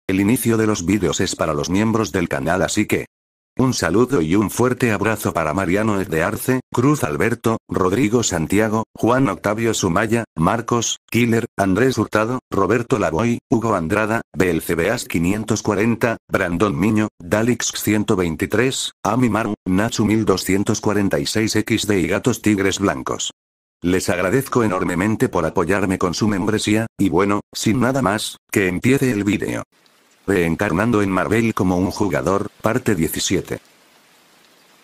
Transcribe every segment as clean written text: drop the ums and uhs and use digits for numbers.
El inicio de los vídeos es para los miembros del canal, así que... Un saludo y un fuerte abrazo para Mariano de Arce, Cruz Alberto, Rodrigo Santiago, Juan Octavio Sumaya, Marcos, Killer, Andrés Hurtado, Roberto Lavoy, Hugo Andrada, BLCBAS 540, Brandon Miño, Dalix 123, Ami Maru, Nachu 1246 XD y Gatos Tigres Blancos. Les agradezco enormemente por apoyarme con su membresía, y bueno, sin nada más, que empiece el vídeo. Reencarnando en Marvel como un jugador, parte 17.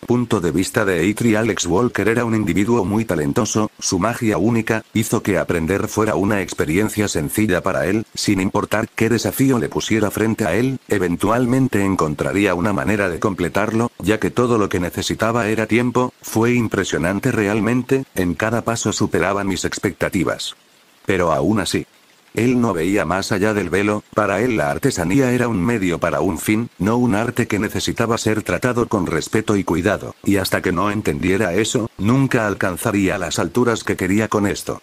Punto de vista de Eitri. Alex Walker era un individuo muy talentoso, su magia única, hizo que aprender fuera una experiencia sencilla para él, sin importar qué desafío le pusiera frente a él, eventualmente encontraría una manera de completarlo, ya que todo lo que necesitaba era tiempo. Fue impresionante realmente, en cada paso superaba mis expectativas. Pero aún así, él no veía más allá del velo. Para él la artesanía era un medio para un fin, no un arte que necesitaba ser tratado con respeto y cuidado, y hasta que no entendiera eso, nunca alcanzaría las alturas que quería con esto.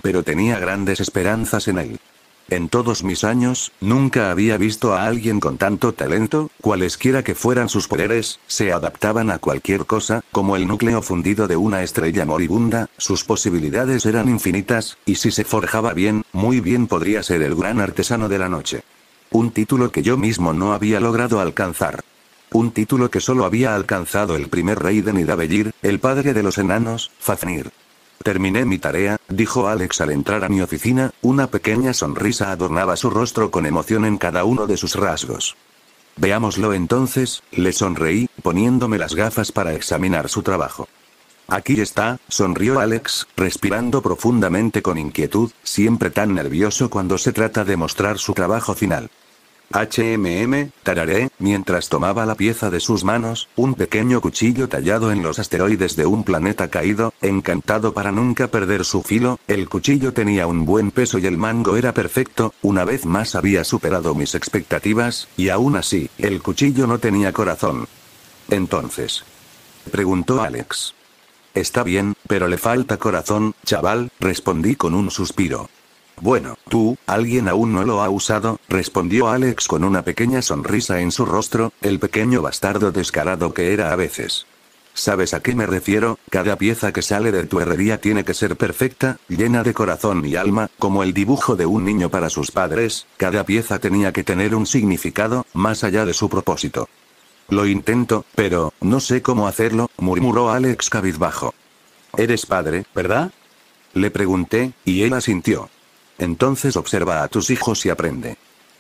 Pero tenía grandes esperanzas en él. En todos mis años, nunca había visto a alguien con tanto talento. Cualesquiera que fueran sus poderes, se adaptaban a cualquier cosa, como el núcleo fundido de una estrella moribunda. Sus posibilidades eran infinitas, y si se forjaba bien, muy bien podría ser el gran artesano de la noche. Un título que yo mismo no había logrado alcanzar. Un título que solo había alcanzado el primer rey de Nidavellir, el padre de los enanos, Fafnir. Terminé mi tarea, dijo Alex al entrar a mi oficina. Una pequeña sonrisa adornaba su rostro con emoción en cada uno de sus rasgos. Veámoslo entonces, le sonreí, poniéndome las gafas para examinar su trabajo. Aquí está, sonrió Alex, respirando profundamente con inquietud, siempre tan nervioso cuando se trata de mostrar su trabajo final. Tararé, mientras tomaba la pieza de sus manos, un pequeño cuchillo tallado en los asteroides de un planeta caído, encantado para nunca perder su filo. El cuchillo tenía un buen peso y el mango era perfecto. Una vez más había superado mis expectativas, y aún así, el cuchillo no tenía corazón. Entonces, preguntó Alex. Está bien, pero le falta corazón, chaval, respondí con un suspiro. Bueno, alguien aún no lo ha usado, respondió Alex con una pequeña sonrisa en su rostro, el pequeño bastardo descarado que era a veces. ¿Sabes a qué me refiero? Cada pieza que sale de tu herrería tiene que ser perfecta, llena de corazón y alma, como el dibujo de un niño para sus padres. Cada pieza tenía que tener un significado, más allá de su propósito. Lo intento, pero no sé cómo hacerlo, murmuró Alex cabizbajo. ¿Eres padre, verdad? Le pregunté, y él asintió. Entonces observa a tus hijos y aprende.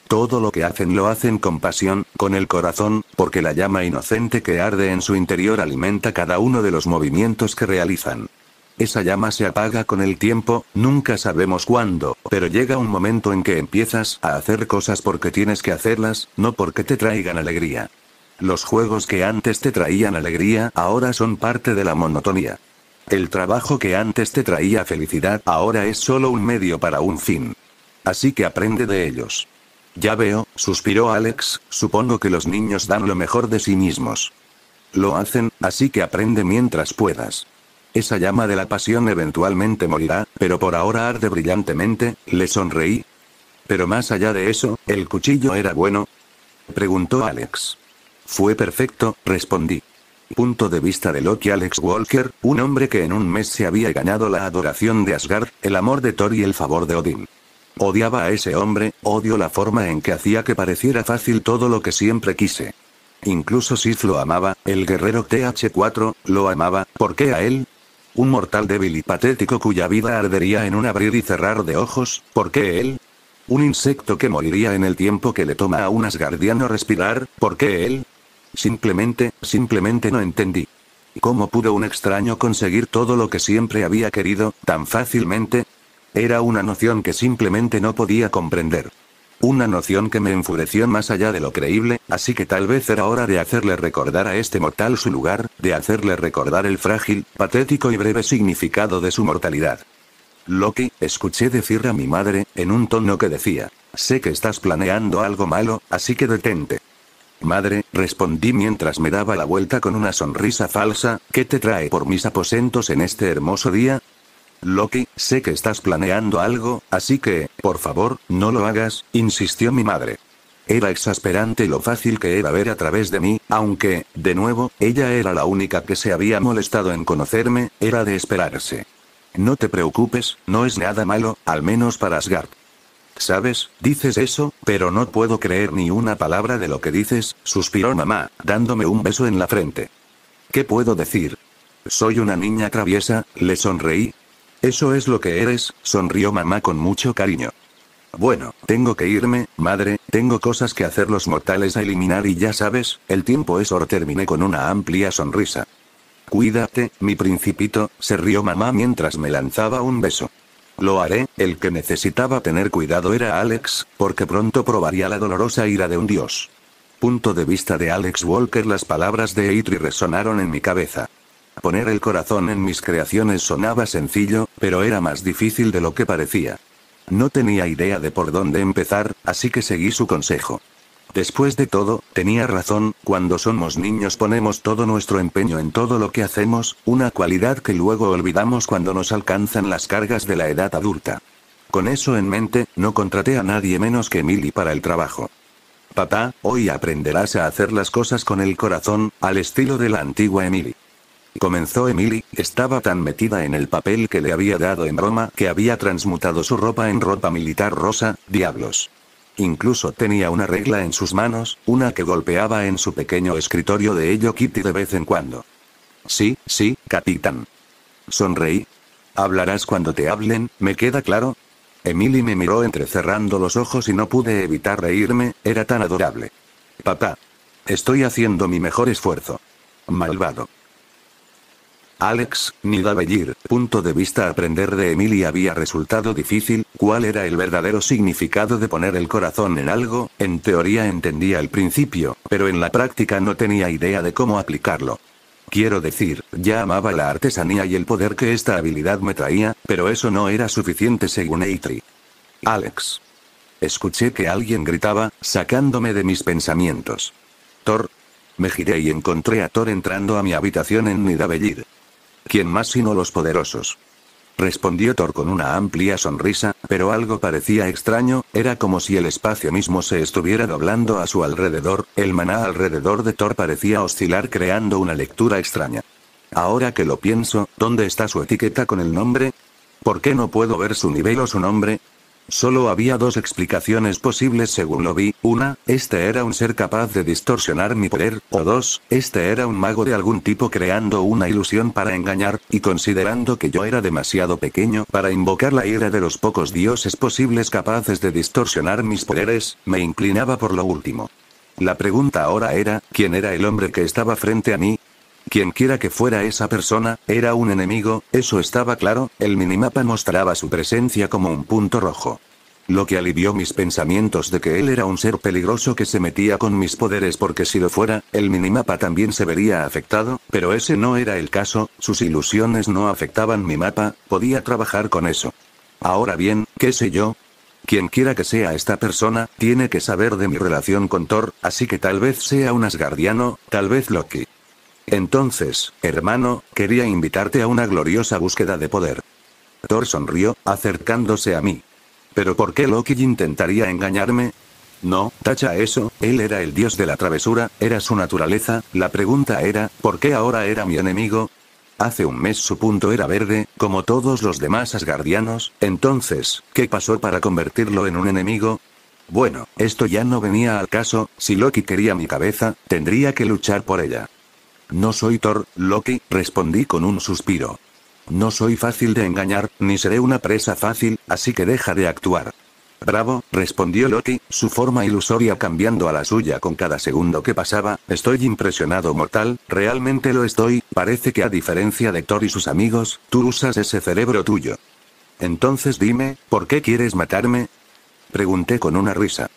Todo lo que hacen lo hacen con pasión, con el corazón, porque la llama inocente que arde en su interior alimenta cada uno de los movimientos que realizan. Esa llama se apaga con el tiempo, nunca sabemos cuándo, pero llega un momento en que empiezas a hacer cosas porque tienes que hacerlas, no porque te traigan alegría. Los juegos que antes te traían alegría, ahora son parte de la monotonía. El trabajo que antes te traía felicidad, ahora es solo un medio para un fin. Así que aprende de ellos. Ya veo, suspiró Alex, supongo que los niños dan lo mejor de sí mismos. Lo hacen, así que aprende mientras puedas. Esa llama de la pasión eventualmente morirá, pero por ahora arde brillantemente, le sonreí. Pero más allá de eso, ¿el cuchillo era bueno?, preguntó Alex. Fue perfecto, respondí. Punto de vista de Loki. Alex Walker, un hombre que en un mes se había ganado la adoración de Asgard, el amor de Thor y el favor de Odín. Odiaba a ese hombre, odio la forma en que hacía que pareciera fácil todo lo que siempre quise. Incluso Sif lo amaba, el guerrero TH4, lo amaba. ¿Por qué a él? Un mortal débil y patético cuya vida ardería en un abrir y cerrar de ojos. ¿Por qué él? Un insecto que moriría en el tiempo que le toma a un asgardiano respirar. ¿Por qué él? Simplemente no entendí. ¿Cómo pudo un extraño conseguir todo lo que siempre había querido, tan fácilmente? Era una noción que simplemente no podía comprender. Una noción que me enfureció más allá de lo creíble, así que tal vez era hora de hacerle recordar a este mortal su lugar, de hacerle recordar el frágil, patético y breve significado de su mortalidad. Loki, escuché decir a mi madre, en un tono que decía, sé que estás planeando algo malo, así que detente. Madre, respondí mientras me daba la vuelta con una sonrisa falsa, ¿qué te trae por mis aposentos en este hermoso día? Loki, sé que estás planeando algo, así que, por favor, no lo hagas, insistió mi madre. Era exasperante lo fácil que era ver a través de mí, aunque, de nuevo, ella era la única que se había molestado en conocerme, era de esperarse. No te preocupes, no es nada malo, al menos para Asgard. ¿Sabes? Dices eso, pero no puedo creer ni una palabra de lo que dices, suspiró mamá, dándome un beso en la frente. ¿Qué puedo decir? Soy una niña traviesa, le sonreí. Eso es lo que eres, sonrió mamá con mucho cariño. Bueno, tengo que irme, madre, tengo cosas que hacer los mortales a eliminar y ya sabes, el tiempo es oro, terminé con una amplia sonrisa. Cuídate, mi principito, se rió mamá mientras me lanzaba un beso. Lo haré, el que necesitaba tener cuidado era Alex, porque pronto probaría la dolorosa ira de un dios. Punto de vista de Alex Walker. Las palabras de Eitri resonaron en mi cabeza. Poner el corazón en mis creaciones sonaba sencillo, pero era más difícil de lo que parecía. No tenía idea de por dónde empezar, así que seguí su consejo. Después de todo, tenía razón, cuando somos niños ponemos todo nuestro empeño en todo lo que hacemos, una cualidad que luego olvidamos cuando nos alcanzan las cargas de la edad adulta. Con eso en mente, no contraté a nadie menos que Emily para el trabajo. Papá, hoy aprenderás a hacer las cosas con el corazón, al estilo de la antigua Emily. Comenzó Emily, estaba tan metida en el papel que le había dado en Roma que había transmutado su ropa en ropa militar rosa, diablos. Incluso tenía una regla en sus manos, una que golpeaba en su pequeño escritorio de Hello Kitty de vez en cuando. Sí, capitán. Sonreí. Hablarás cuando te hablen, ¿me queda claro? Emily me miró entrecerrando los ojos y no pude evitar reírme, era tan adorable. Papá. Estoy haciendo mi mejor esfuerzo. Malvado. Alex, Nidavellir, punto de vista. Aprender de Emily había resultado difícil. ¿Cuál era el verdadero significado de poner el corazón en algo? En teoría entendía el principio, pero en la práctica no tenía idea de cómo aplicarlo. Quiero decir, ya amaba la artesanía y el poder que esta habilidad me traía, pero eso no era suficiente según Eitri. Alex. Escuché que alguien gritaba, sacándome de mis pensamientos. Thor. Me giré y encontré a Thor entrando a mi habitación en Nidavellir. ¿Quién más sino los poderosos? Respondió Thor con una amplia sonrisa, pero algo parecía extraño, era como si el espacio mismo se estuviera doblando a su alrededor, el maná alrededor de Thor parecía oscilar creando una lectura extraña. Ahora que lo pienso, ¿dónde está su etiqueta con el nombre? ¿Por qué no puedo ver su nivel o su nombre? Solo había dos explicaciones posibles según lo vi, una, este era un ser capaz de distorsionar mi poder, o dos, este era un mago de algún tipo creando una ilusión para engañar, y considerando que yo era demasiado pequeño para invocar la ira de los pocos dioses posibles capaces de distorsionar mis poderes, me inclinaba por lo último. La pregunta ahora era, ¿quién era el hombre que estaba frente a mí? Quienquiera que fuera esa persona, era un enemigo, eso estaba claro, el minimapa mostraba su presencia como un punto rojo. Lo que alivió mis pensamientos de que él era un ser peligroso que se metía con mis poderes porque si lo fuera, el minimapa también se vería afectado, pero ese no era el caso, sus ilusiones no afectaban mi mapa, podía trabajar con eso. Ahora bien, ¿qué sé yo? Quienquiera que sea esta persona, tiene que saber de mi relación con Thor, así que tal vez sea un asgardiano, tal vez Loki. Entonces, hermano, quería invitarte a una gloriosa búsqueda de poder. Thor sonrió, acercándose a mí. ¿Pero por qué Loki intentaría engañarme? No, tacha eso, él era el dios de la travesura, era su naturaleza, la pregunta era, ¿por qué ahora era mi enemigo? Hace un mes su punto era verde, como todos los demás asgardianos, entonces, ¿qué pasó para convertirlo en un enemigo? Bueno, esto ya no venía al caso, si Loki quería mi cabeza, tendría que luchar por ella. No soy Thor, Loki, respondí con un suspiro. No soy fácil de engañar, ni seré una presa fácil, así que deja de actuar. Bravo, respondió Loki, su forma ilusoria cambiando a la suya con cada segundo que pasaba. Estoy impresionado, mortal, realmente lo estoy, parece que a diferencia de Thor y sus amigos, tú usas ese cerebro tuyo. Entonces dime, ¿por qué quieres matarme? Pregunté con una risa.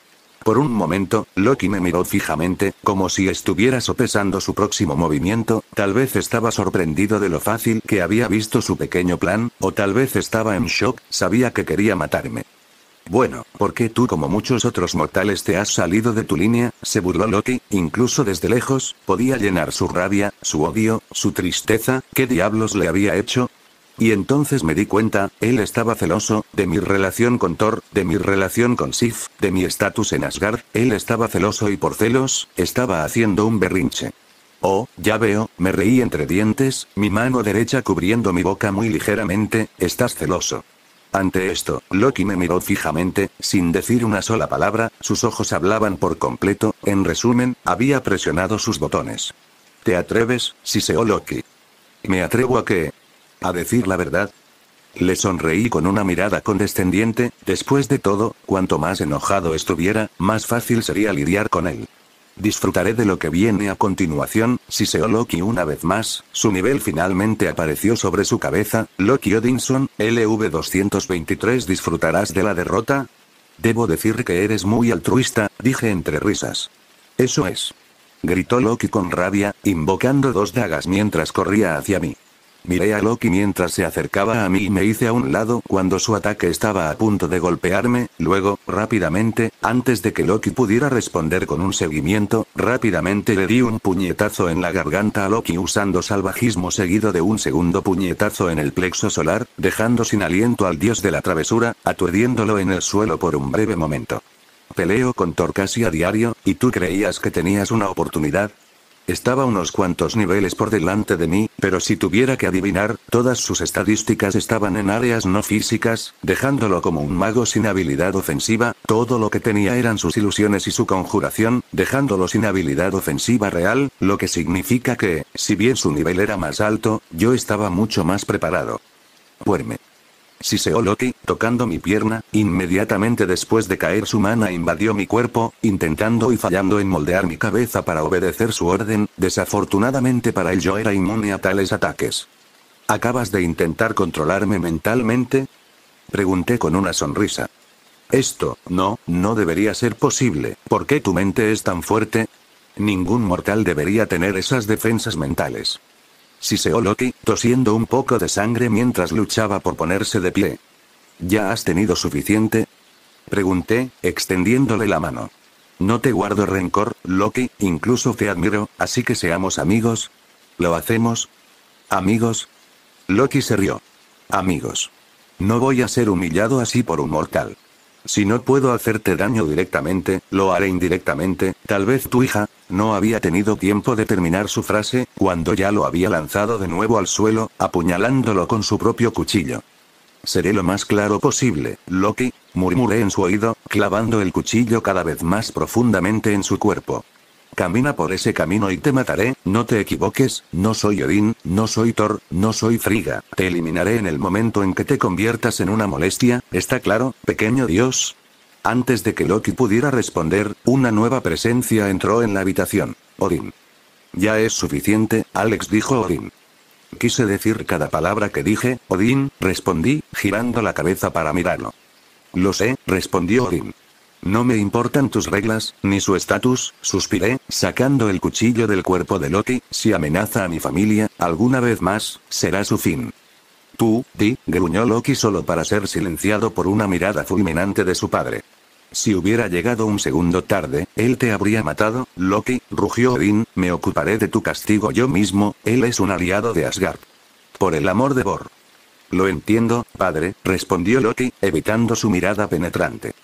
Por un momento, Loki me miró fijamente, como si estuviera sopesando su próximo movimiento, tal vez estaba sorprendido de lo fácil que había visto su pequeño plan, o tal vez estaba en shock, sabía que quería matarme. Bueno, porque tú como muchos otros mortales te has salido de tu línea, se burló Loki, incluso desde lejos, podía llenar su rabia, su odio, su tristeza, ¿qué diablos le había hecho? Y entonces me di cuenta, él estaba celoso, de mi relación con Thor, de mi relación con Sif, de mi estatus en Asgard, él estaba celoso y por celos, estaba haciendo un berrinche. Oh, ya veo, me reí entre dientes, mi mano derecha cubriendo mi boca muy ligeramente, estás celoso. Ante esto, Loki me miró fijamente, sin decir una sola palabra, sus ojos hablaban por completo, en resumen, había presionado sus botones. ¿Te atreves, siseó Loki? ¿Me atrevo a qué? ¿A decir la verdad? Le sonreí con una mirada condescendiente, después de todo, cuanto más enojado estuviera, más fácil sería lidiar con él. Disfrutaré de lo que viene a continuación, siseó Loki una vez más, su nivel finalmente apareció sobre su cabeza, Loki Odinson, LV223 ¿disfrutarás de la derrota? Debo decir que eres muy altruista, dije entre risas. Eso es. Gritó Loki con rabia, invocando dos dagas mientras corría hacia mí. Miré a Loki mientras se acercaba a mí y me hice a un lado cuando su ataque estaba a punto de golpearme, luego, rápidamente, antes de que Loki pudiera responder con un seguimiento, rápidamente le di un puñetazo en la garganta a Loki usando salvajismo seguido de un segundo puñetazo en el plexo solar, dejando sin aliento al dios de la travesura, aturdiéndolo en el suelo por un breve momento. Peleo con Thor casi a diario, ¿y tú creías que tenías una oportunidad? Estaba unos cuantos niveles por delante de mí, pero si tuviera que adivinar, todas sus estadísticas estaban en áreas no físicas, dejándolo como un mago sin habilidad ofensiva, todo lo que tenía eran sus ilusiones y su conjuración, dejándolo sin habilidad ofensiva real, lo que significa que, si bien su nivel era más alto, yo estaba mucho más preparado. Puerme. Siseó Loki, tocando mi pierna, inmediatamente después de caer su mana invadió mi cuerpo, intentando y fallando en moldear mi cabeza para obedecer su orden, desafortunadamente para él yo era inmune a tales ataques. ¿Acabas de intentar controlarme mentalmente? Pregunté con una sonrisa. Esto, no debería ser posible, ¿por qué tu mente es tan fuerte? Ningún mortal debería tener esas defensas mentales. Siseó Loki, tosiendo un poco de sangre mientras luchaba por ponerse de pie. ¿Ya has tenido suficiente? Pregunté, extendiéndole la mano. No te guardo rencor, Loki, incluso te admiro, así que seamos amigos. ¿Lo hacemos? ¿Amigos? Loki se rió. Amigos. No voy a ser humillado así por un mortal. Si no puedo hacerte daño directamente, lo haré indirectamente, tal vez tu hija. No había tenido tiempo de terminar su frase, cuando ya lo había lanzado de nuevo al suelo, apuñalándolo con su propio cuchillo. Seré lo más claro posible, Loki, murmuré en su oído, clavando el cuchillo cada vez más profundamente en su cuerpo. Camina por ese camino y te mataré, no te equivoques, no soy Odín, no soy Thor, no soy Frigga, te eliminaré en el momento en que te conviertas en una molestia, ¿está claro, pequeño dios? Antes de que Loki pudiera responder, una nueva presencia entró en la habitación. Odín. Ya es suficiente, Alex, dijo Odín. Quise decir cada palabra que dije, Odín, respondí, girando la cabeza para mirarlo. Lo sé, respondió Odín. No me importan tus reglas, ni su estatus, suspiré, sacando el cuchillo del cuerpo de Loki, si amenaza a mi familia, alguna vez más, será su fin. Tú, gruñó Loki solo para ser silenciado por una mirada fulminante de su padre. Si hubiera llegado un segundo tarde, él te habría matado, Loki, rugió Odín, me ocuparé de tu castigo yo mismo, él es un aliado de Asgard. Por el amor de Bor. Lo entiendo, padre, respondió Loki, evitando su mirada penetrante.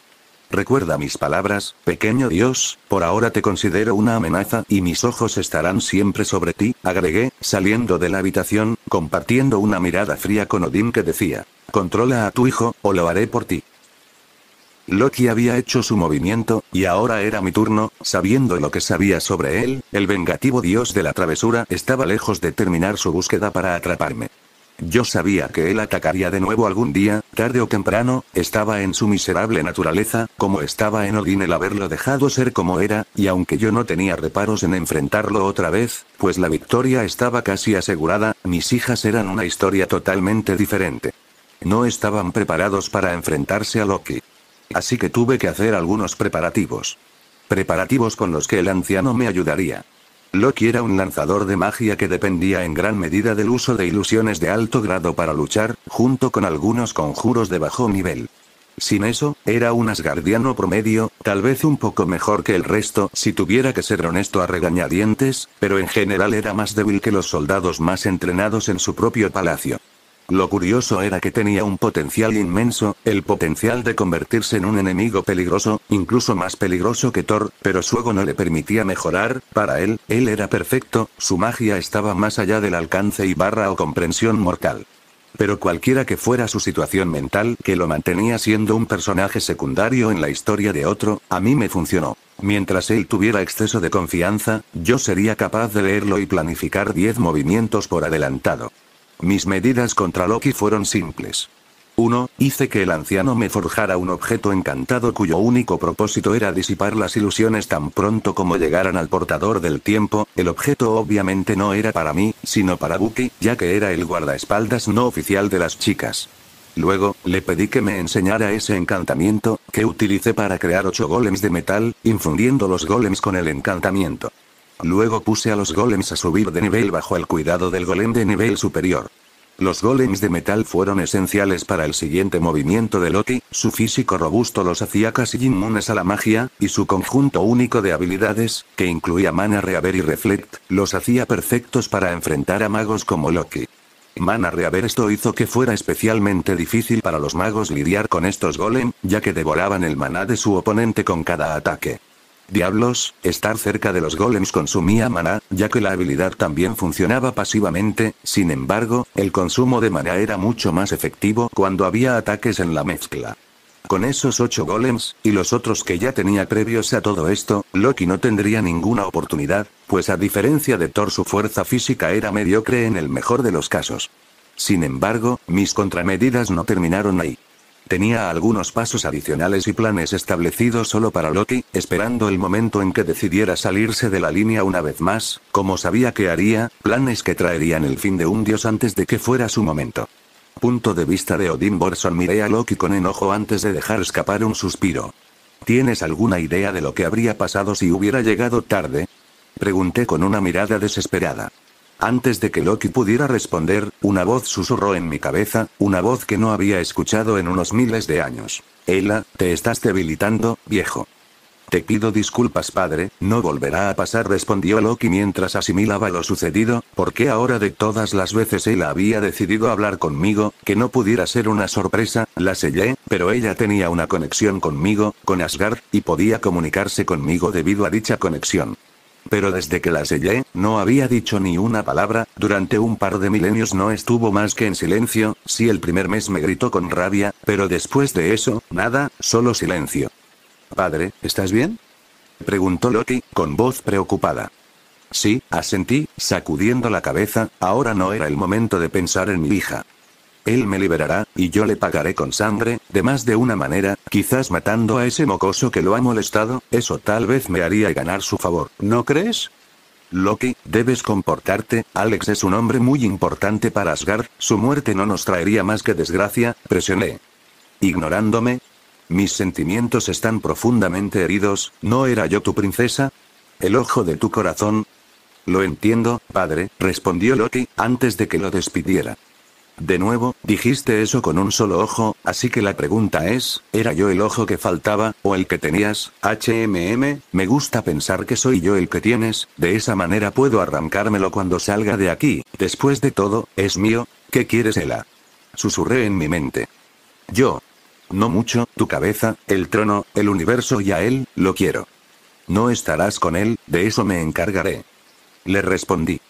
Recuerda mis palabras, pequeño dios, por ahora te considero una amenaza y mis ojos estarán siempre sobre ti, agregué, saliendo de la habitación, compartiendo una mirada fría con Odín que decía, controla a tu hijo, o lo haré por ti. Loki había hecho su movimiento, y ahora era mi turno, sabiendo lo que sabía sobre él, el vengativo dios de la travesura estaba lejos de terminar su búsqueda para atraparme. Yo sabía que él atacaría de nuevo algún día, tarde o temprano, estaba en su miserable naturaleza, como estaba en Odín el haberlo dejado ser como era, y aunque yo no tenía reparos en enfrentarlo otra vez, pues la victoria estaba casi asegurada, mis hijas eran una historia totalmente diferente. No estaban preparados para enfrentarse a Loki. Así que tuve que hacer algunos preparativos. Preparativos con los que el anciano me ayudaría. Loki era un lanzador de magia que dependía en gran medida del uso de ilusiones de alto grado para luchar, junto con algunos conjuros de bajo nivel. Sin eso, era un asgardiano promedio, tal vez un poco mejor que el resto si tuviera que ser honesto a regañadientes, pero en general era más débil que los soldados más entrenados en su propio palacio. Lo curioso era que tenía un potencial inmenso, el potencial de convertirse en un enemigo peligroso, incluso más peligroso que Thor, pero su ego no le permitía mejorar. Para él era perfecto, su magia estaba más allá del alcance y barra o comprensión mortal. Pero cualquiera que fuera su situación mental, que lo mantenía siendo un personaje secundario en la historia de otro, a mí me funcionó. Mientras él tuviera exceso de confianza, yo sería capaz de leerlo y planificar 10 movimientos por adelantado. Mis medidas contra Loki fueron simples. 1. Hice que el anciano me forjara un objeto encantado cuyo único propósito era disipar las ilusiones tan pronto como llegaran al portador del tiempo. El objeto obviamente no era para mí, sino para Bucky, ya que era el guardaespaldas no oficial de las chicas. Luego, le pedí que me enseñara ese encantamiento, que utilicé para crear 8 golems de metal, infundiendo los golems con el encantamiento. Luego puse a los golems a subir de nivel bajo el cuidado del golem de nivel superior. Los golems de metal fueron esenciales para el siguiente movimiento de Loki, su físico robusto los hacía casi inmunes a la magia, y su conjunto único de habilidades, que incluía Mana Reaver y Reflect, los hacía perfectos para enfrentar a magos como Loki. Mana Reaver esto hizo que fuera especialmente difícil para los magos lidiar con estos golem, ya que devoraban el maná de su oponente con cada ataque. Diablos, estar cerca de los golems consumía maná, ya que la habilidad también funcionaba pasivamente. Sin embargo, el consumo de maná era mucho más efectivo cuando había ataques en la mezcla. Con esos 8 golems, y los otros que ya tenía previos a todo esto, Loki no tendría ninguna oportunidad, pues a diferencia de Thor su fuerza física era mediocre en el mejor de los casos. Sin embargo, mis contramedidas no terminaron ahí. Tenía algunos pasos adicionales y planes establecidos solo para Loki, esperando el momento en que decidiera salirse de la línea una vez más, como sabía que haría, planes que traerían el fin de un dios antes de que fuera su momento. Punto de vista de Odin Borson. Miré a Loki con enojo antes de dejar escapar un suspiro. ¿Tienes alguna idea de lo que habría pasado si hubiera llegado tarde? Pregunté con una mirada desesperada. Antes de que Loki pudiera responder, una voz susurró en mi cabeza, una voz que no había escuchado en unos miles de años. Ela, te estás debilitando, viejo. Te pido disculpas, padre, no volverá a pasar, respondió Loki mientras asimilaba lo sucedido. ¿Por qué ahora de todas las veces Ela había decidido hablar conmigo, que no pudiera ser una sorpresa? La sellé, pero ella tenía una conexión conmigo, con Asgard, y podía comunicarse conmigo debido a dicha conexión. Pero desde que la sellé, no había dicho ni una palabra. Durante un par de milenios no estuvo más que en silencio. Sí, el primer mes me gritó con rabia, pero después de eso, nada, solo silencio. Padre, ¿estás bien?, preguntó Loki, con voz preocupada. Sí, asentí, sacudiendo la cabeza. Ahora no era el momento de pensar en mi hija. Él me liberará, y yo le pagaré con sangre, de más de una manera, quizás matando a ese mocoso que lo ha molestado. Eso tal vez me haría ganar su favor, ¿no crees? Loki, debes comportarte. Alex es un hombre muy importante para Asgard, su muerte no nos traería más que desgracia, presioné. ¿Ignorándome? Mis sentimientos están profundamente heridos. ¿No era yo tu princesa? ¿El ojo de tu corazón? Lo entiendo, padre, respondió Loki, antes de que lo despidiera. De nuevo, dijiste eso con un solo ojo, así que la pregunta es, ¿era yo el ojo que faltaba, o el que tenías? Me gusta pensar que soy yo el que tienes, de esa manera puedo arrancármelo cuando salga de aquí. Después de todo, es mío. ¿Qué quieres, Ela? Susurré en mi mente. Yo. No mucho, tu cabeza, el trono, el universo, y a él, lo quiero. No estarás con él, de eso me encargaré. Le respondí.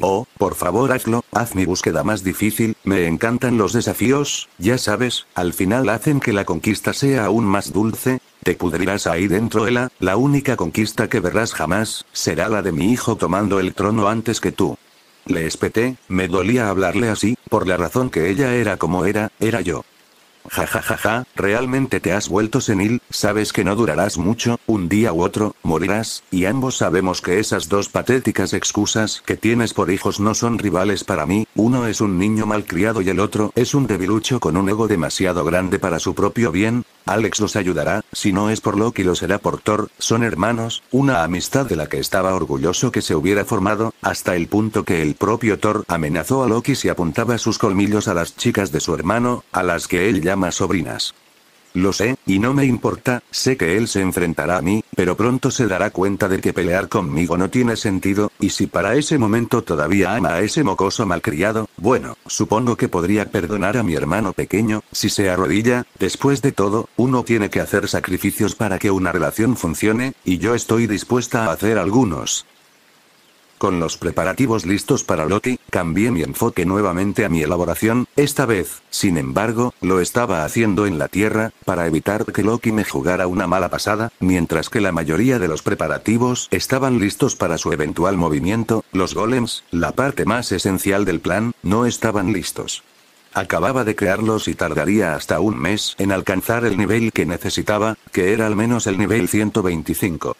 Oh, por favor hazlo, haz mi búsqueda más difícil. Me encantan los desafíos, ya sabes, al final hacen que la conquista sea aún más dulce. Te pudrirás ahí dentro, Ela. La única conquista que verás jamás, será la de mi hijo tomando el trono antes que tú. Le espeté, me dolía hablarle así, por la razón que ella era como era yo. Ja, realmente te has vuelto senil, sabes que no durarás mucho, un día u otro, morirás, y ambos sabemos que esas dos patéticas excusas que tienes por hijos no son rivales para mí. Uno es un niño malcriado y el otro es un debilucho con un ego demasiado grande para su propio bien. Alex los ayudará, si no es por Loki lo será por Thor, son hermanos, una amistad de la que estaba orgulloso que se hubiera formado, hasta el punto que el propio Thor amenazó a Loki si apuntaba sus colmillos a las chicas de su hermano, a las que él llama sobrinas. Lo sé, y no me importa, sé que él se enfrentará a mí, pero pronto se dará cuenta de que pelear conmigo no tiene sentido, y si para ese momento todavía ama a ese mocoso malcriado, bueno, supongo que podría perdonar a mi hermano pequeño, si se arrodilla. Después de todo, uno tiene que hacer sacrificios para que una relación funcione, y yo estoy dispuesta a hacer algunos. Con los preparativos listos para Loki, cambié mi enfoque nuevamente a mi elaboración, esta vez, sin embargo, lo estaba haciendo en la Tierra, para evitar que Loki me jugara una mala pasada, mientras que la mayoría de los preparativos estaban listos para su eventual movimiento, los golems, la parte más esencial del plan, no estaban listos. Acababa de crearlos y tardaría hasta un mes en alcanzar el nivel que necesitaba, que era al menos el nivel 125.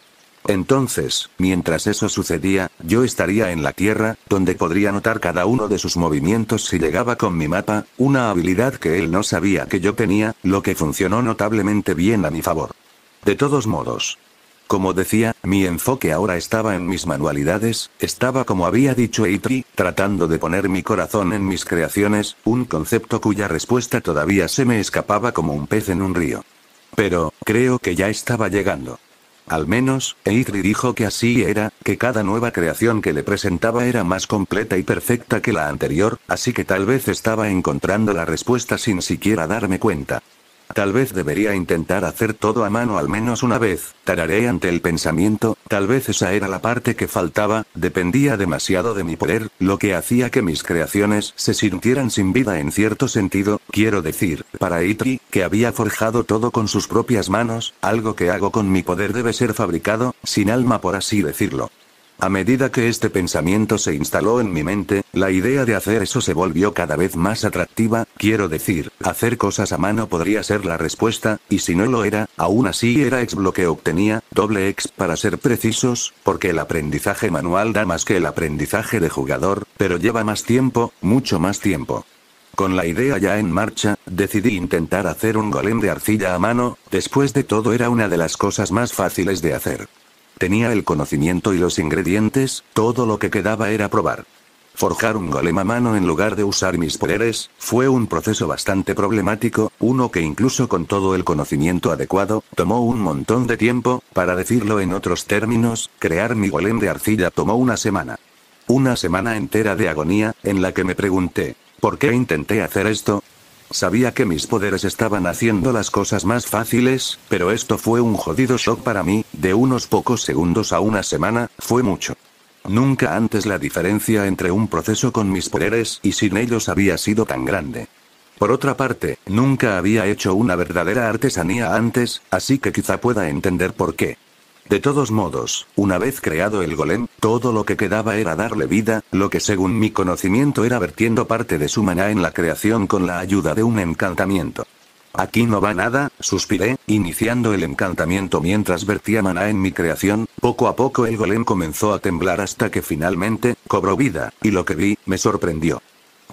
Entonces, mientras eso sucedía, yo estaría en la Tierra, donde podría notar cada uno de sus movimientos si llegaba con mi mapa, una habilidad que él no sabía que yo tenía, lo que funcionó notablemente bien a mi favor. De todos modos, como decía, mi enfoque ahora estaba en mis manualidades, estaba como había dicho Eitri, tratando de poner mi corazón en mis creaciones, un concepto cuya respuesta todavía se me escapaba como un pez en un río. Pero, creo que ya estaba llegando. Al menos, Eitri dijo que así era, que cada nueva creación que le presentaba era más completa y perfecta que la anterior, así que tal vez estaba encontrando la respuesta sin siquiera darme cuenta. Tal vez debería intentar hacer todo a mano al menos una vez, tararé ante el pensamiento, tal vez esa era la parte que faltaba, dependía demasiado de mi poder, lo que hacía que mis creaciones se sintieran sin vida en cierto sentido, quiero decir, para Eitri, que había forjado todo con sus propias manos, algo que hago con mi poder debe ser fabricado, sin alma por así decirlo. A medida que este pensamiento se instaló en mi mente, la idea de hacer eso se volvió cada vez más atractiva, quiero decir, hacer cosas a mano podría ser la respuesta, y si no lo era, aún así era X lo que obtenía, doble X para ser precisos, porque el aprendizaje manual da más que el aprendizaje de jugador, pero lleva más tiempo, mucho más tiempo. Con la idea ya en marcha, decidí intentar hacer un golem de arcilla a mano, después de todo era una de las cosas más fáciles de hacer. Tenía el conocimiento y los ingredientes, todo lo que quedaba era probar. Forjar un golem a mano en lugar de usar mis poderes, fue un proceso bastante problemático, uno que incluso con todo el conocimiento adecuado, tomó un montón de tiempo, para decirlo en otros términos, crear mi golem de arcilla tomó una semana. Una semana entera de agonía, en la que me pregunté, ¿por qué intenté hacer esto? Sabía que mis poderes estaban haciendo las cosas más fáciles, pero esto fue un jodido shock para mí, de unos pocos segundos a una semana, fue mucho. Nunca antes la diferencia entre un proceso con mis poderes y sin ellos había sido tan grande. Por otra parte, nunca había hecho una verdadera artesanía antes, así que quizá pueda entender por qué. De todos modos, una vez creado el golem, todo lo que quedaba era darle vida, lo que según mi conocimiento era vertiendo parte de su maná en la creación con la ayuda de un encantamiento. Aquí no va nada, suspiré, iniciando el encantamiento mientras vertía maná en mi creación, poco a poco el golem comenzó a temblar hasta que finalmente, cobró vida, y lo que vi, me sorprendió.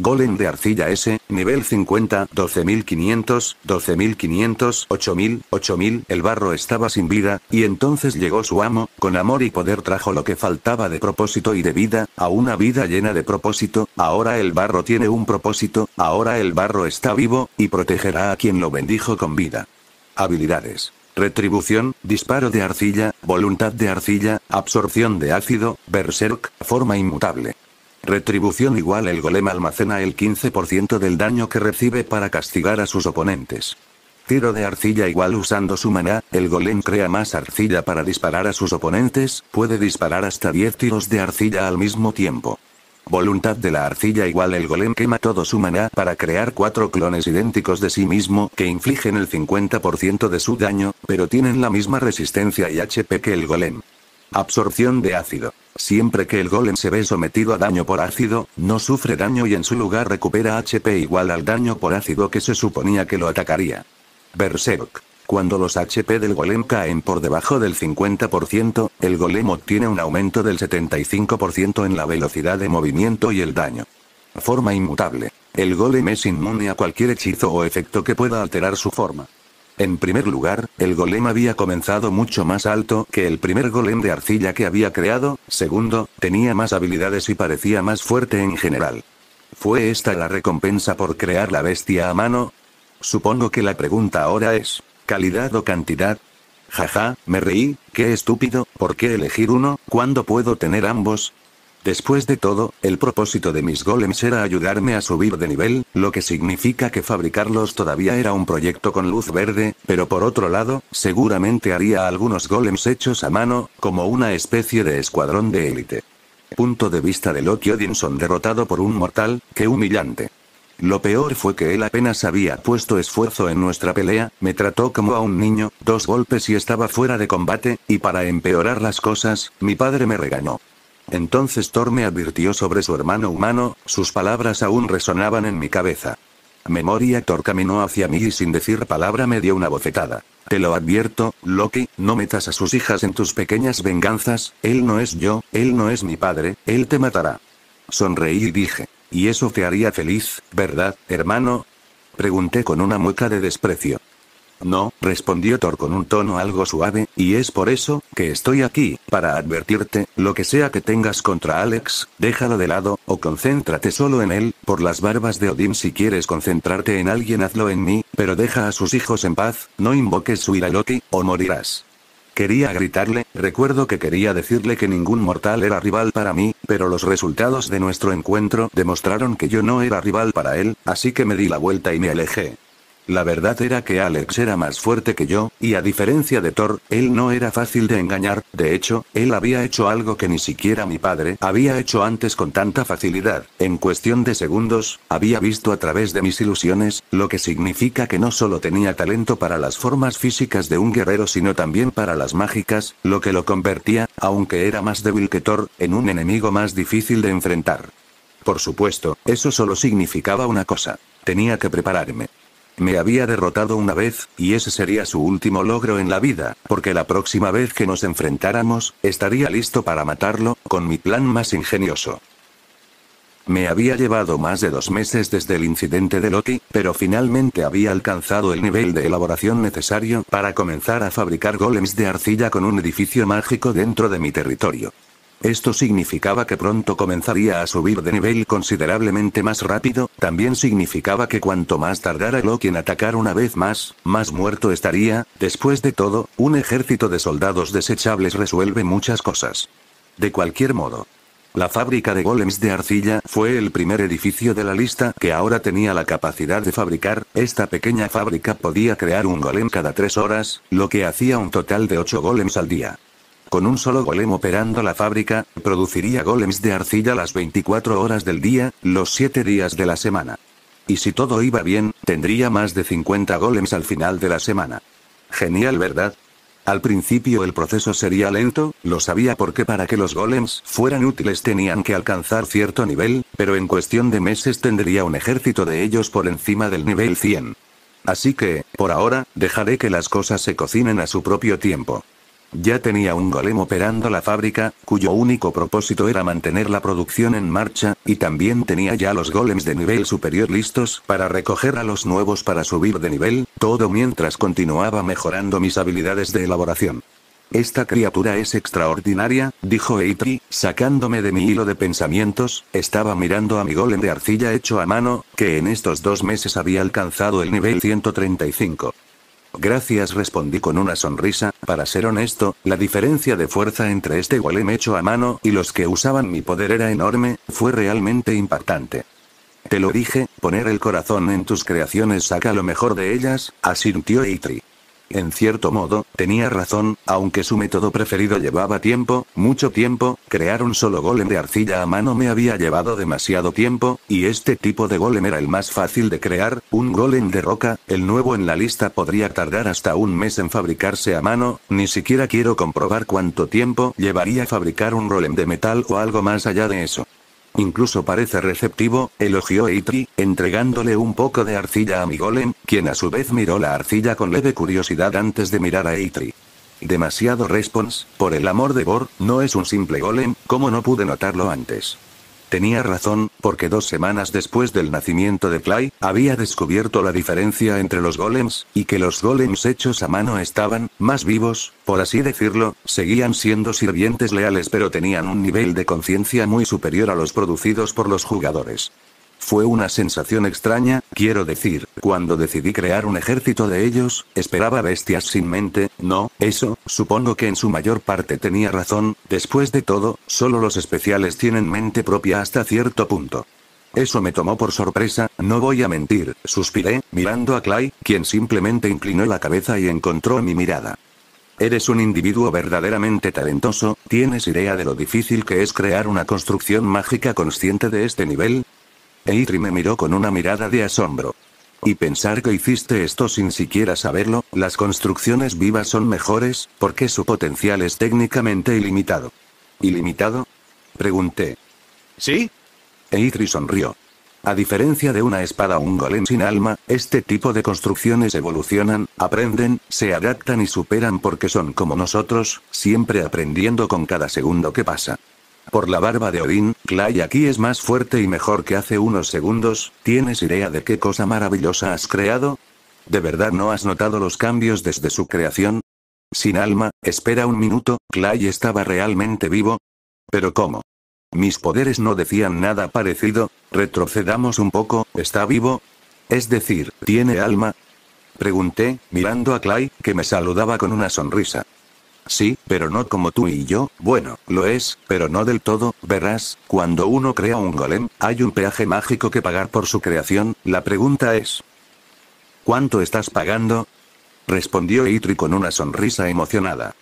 Golem de arcilla S, nivel 50, 12.500, 12.500, 8.000, 8.000, el barro estaba sin vida, y entonces llegó su amo, con amor y poder trajo lo que faltaba de propósito y de vida, a una vida llena de propósito, ahora el barro tiene un propósito, ahora el barro está vivo, y protegerá a quien lo bendijo con vida. Habilidades. Retribución, disparo de arcilla, voluntad de arcilla, absorción de ácido, berserk, forma inmutable. Retribución igual el golem almacena el 15% del daño que recibe para castigar a sus oponentes. Tiro de arcilla igual usando su maná, el golem crea más arcilla para disparar a sus oponentes, puede disparar hasta 10 tiros de arcilla al mismo tiempo. Voluntad de la arcilla igual el golem quema todo su maná para crear 4 clones idénticos de sí mismo que infligen el 50% de su daño, pero tienen la misma resistencia y HP que el golem. Absorción de ácido. Siempre que el golem se ve sometido a daño por ácido, no sufre daño y en su lugar recupera HP igual al daño por ácido que se suponía que lo atacaría. Berserk. Cuando los HP del golem caen por debajo del 50%, el golem obtiene un aumento del 75% en la velocidad de movimiento y el daño. Forma inmutable. El golem es inmune a cualquier hechizo o efecto que pueda alterar su forma. En primer lugar, el golem había comenzado mucho más alto que el primer golem de arcilla que había creado, segundo, tenía más habilidades y parecía más fuerte en general. ¿Fue esta la recompensa por crear la bestia a mano? Supongo que la pregunta ahora es, ¿Calidad o cantidad? Jaja, me reí, qué estúpido, ¿por qué elegir uno, cuando puedo tener ambos? Después de todo, el propósito de mis golems era ayudarme a subir de nivel, lo que significa que fabricarlos todavía era un proyecto con luz verde, pero por otro lado, seguramente haría algunos golems hechos a mano, como una especie de escuadrón de élite. Punto de vista de Loki Odinson derrotado por un mortal, qué humillante. Lo peor fue que él apenas había puesto esfuerzo en nuestra pelea, me trató como a un niño, 2 golpes y estaba fuera de combate, y para empeorar las cosas, mi padre me regañó. Entonces Thor me advirtió sobre su hermano humano, sus palabras aún resonaban en mi cabeza. Memoria. Thor caminó hacia mí y sin decir palabra me dio una bofetada. Te lo advierto, Loki, no metas a sus hijas en tus pequeñas venganzas, él no es yo, él no es mi padre, él te matará. Sonreí y dije, ¿y eso te haría feliz, verdad, hermano? Pregunté con una mueca de desprecio. No, respondió Thor con un tono algo suave, y es por eso que estoy aquí, para advertirte, lo que sea que tengas contra Alex, déjalo de lado, o concéntrate solo en él, por las barbas de Odín. Si quieres concentrarte en alguien hazlo en mí, pero deja a sus hijos en paz, no invoques su ira Loki, o morirás. Quería gritarle, recuerdo que quería decirle que ningún mortal era rival para mí, pero los resultados de nuestro encuentro demostraron que yo no era rival para él, así que me di la vuelta y me alejé. La verdad era que Alex era más fuerte que yo, y a diferencia de Thor, él no era fácil de engañar, de hecho, él había hecho algo que ni siquiera mi padre había hecho antes con tanta facilidad. En cuestión de segundos, había visto a través de mis ilusiones, lo que significa que no solo tenía talento para las formas físicas de un guerrero sino también para las mágicas, lo que lo convertía, aunque era más débil que Thor, en un enemigo más difícil de enfrentar. Por supuesto, eso solo significaba una cosa. Tenía que prepararme. Me había derrotado una vez, y ese sería su último logro en la vida, porque la próxima vez que nos enfrentáramos, estaría listo para matarlo, con mi plan más ingenioso. Me había llevado más de 2 meses desde el incidente de Loki, pero finalmente había alcanzado el nivel de elaboración necesario para comenzar a fabricar golems de arcilla con un edificio mágico dentro de mi territorio. Esto significaba que pronto comenzaría a subir de nivel considerablemente más rápido, también significaba que cuanto más tardara Loki en atacar una vez más muerto estaría. Después de todo, un ejército de soldados desechables resuelve muchas cosas. De cualquier modo, la fábrica de golems de arcilla fue el primer edificio de la lista que ahora tenía la capacidad de fabricar. Esta pequeña fábrica podía crear un golem cada 3 horas, lo que hacía un total de 8 golems al día. Con un solo golem operando la fábrica, produciría golems de arcilla las 24 horas del día, los 7 días de la semana. Y si todo iba bien, tendría más de 50 golems al final de la semana. Genial, ¿verdad? Al principio el proceso sería lento, lo sabía porque para que los golems fueran útiles tenían que alcanzar cierto nivel, pero en cuestión de meses tendría un ejército de ellos por encima del nivel 100. Así que, por ahora, dejaré que las cosas se cocinen a su propio tiempo. Ya tenía un golem operando la fábrica, cuyo único propósito era mantener la producción en marcha, y también tenía ya los golems de nivel superior listos para recoger a los nuevos para subir de nivel, todo mientras continuaba mejorando mis habilidades de elaboración. Esta criatura es extraordinaria, dijo Eitri, sacándome de mi hilo de pensamientos. Estaba mirando a mi golem de arcilla hecho a mano, que en estos 2 meses había alcanzado el nivel 135. Gracias, respondí con una sonrisa. Para ser honesto, la diferencia de fuerza entre este golem hecho a mano y los que usaban mi poder era enorme, fue realmente impactante. Te lo dije, poner el corazón en tus creaciones saca lo mejor de ellas, asintió Eitri. En cierto modo, tenía razón, aunque su método preferido llevaba tiempo, mucho tiempo. Crear un solo golem de arcilla a mano me había llevado demasiado tiempo, y este tipo de golem era el más fácil de crear. Un golem de roca, el nuevo en la lista, podría tardar hasta 1 mes en fabricarse a mano. Ni siquiera quiero comprobar cuánto tiempo llevaría fabricar un golem de metal o algo más allá de eso. Incluso parece receptivo, elogió Eitri, entregándole un poco de arcilla a mi golem, quien a su vez miró la arcilla con leve curiosidad antes de mirar a Eitri. Demasiado response, por el amor de Bor, no es un simple golem, ¿cómo no pude notarlo antes? Tenía razón, porque 2 semanas después del nacimiento de Clay, había descubierto la diferencia entre los golems, y que los golems hechos a mano estaban más vivos, por así decirlo, seguían siendo sirvientes leales pero tenían un nivel de conciencia muy superior a los producidos por los jugadores. Fue una sensación extraña, quiero decir, cuando decidí crear un ejército de ellos, esperaba bestias sin mente, no, eso, supongo que en su mayor parte tenía razón, después de todo, solo los especiales tienen mente propia hasta cierto punto. Eso me tomó por sorpresa, no voy a mentir, suspiré, mirando a Clay, quien simplemente inclinó la cabeza y encontró mi mirada. Eres un individuo verdaderamente talentoso, ¿tienes idea de lo difícil que es crear una construcción mágica consciente de este nivel? Eitri me miró con una mirada de asombro. Y pensar que hiciste esto sin siquiera saberlo, las construcciones vivas son mejores, porque su potencial es técnicamente ilimitado. ¿Ilimitado? Pregunté. ¿Sí? Eitri sonrió. A diferencia de una espada o un golem sin alma, este tipo de construcciones evolucionan, aprenden, se adaptan y superan porque son como nosotros, siempre aprendiendo con cada segundo que pasa. Por la barba de Odín, Clay aquí es más fuerte y mejor que hace unos segundos, ¿tienes idea de qué cosa maravillosa has creado? ¿De verdad no has notado los cambios desde su creación? Sin alma, espera un minuto, ¿Clay estaba realmente vivo? ¿Pero cómo? Mis poderes no decían nada parecido, retrocedamos un poco, ¿está vivo? Es decir, ¿tiene alma? Pregunté, mirando a Clay, que me saludaba con una sonrisa. Sí, pero no como tú y yo, bueno, lo es, pero no del todo, verás, cuando uno crea un golem, hay un peaje mágico que pagar por su creación, la pregunta es... ¿Cuánto estás pagando? Respondió Eitri con una sonrisa emocionada.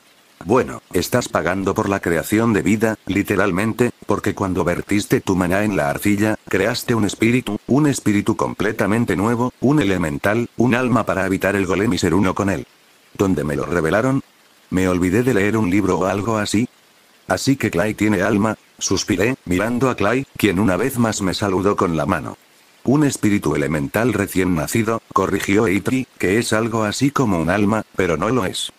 Bueno, estás pagando por la creación de vida, literalmente, porque cuando vertiste tu maná en la arcilla, creaste un espíritu completamente nuevo, un elemental, un alma para habitar el golem y ser uno con él. ¿Dónde me lo revelaron? ¿Me olvidé de leer un libro o algo así? Así que Clay tiene alma, suspiré, mirando a Clay, quien una vez más me saludó con la mano. Un espíritu elemental recién nacido, corrigió Eitri, que es algo así como un alma, pero no lo es.